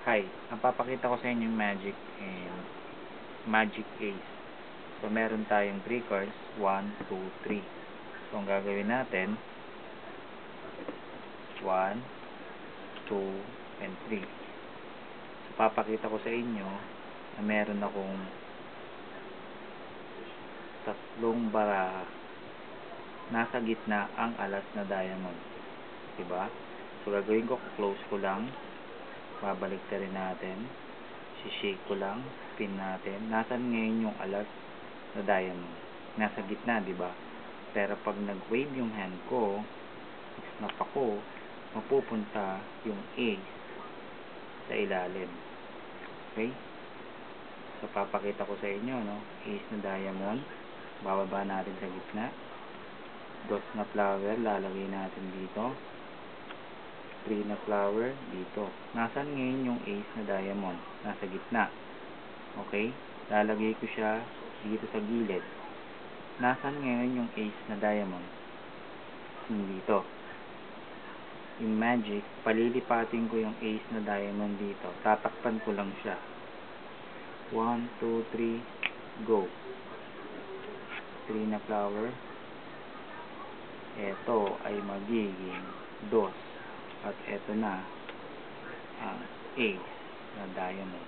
Hi, ang papakita ko sa inyo yung magic ace. So meron tayong 3 cards, 1, 2, 3. So ang gagawin natin 1, 2, and 3. So papakita ko sa inyo na meron akong tatlong baraha. Nasa gitna ang alas na diamond. Diba? So gagawin ko, close ko lang, babalik na rin natin, shake ko lang, spin natin. Nasaan ngayon yung alas na diamond? Nasa gitna, diba? Pero pag nag-wave yung hand ko, snap ako, mapupunta yung ace sa ilalim. Okay? So papakita ko sa inyo, no? Ace na diamond, bababa natin sa gitna. Dos na flower, lalagay natin dito. 3 na flower dito. Nasaan ngayon yung ace na diamond? Nasa gitna. Okay? Lalagay ko siya dito sa gilid. Nasaan ngayon yung ace na diamond? Dito. Yung magic, palilipatin ko yung ace na diamond dito. Tatakpan ko lang siya. 1, 2, 3, go. 3 na flower. Ito ay magiging 2. At eto na ang ace na diamond.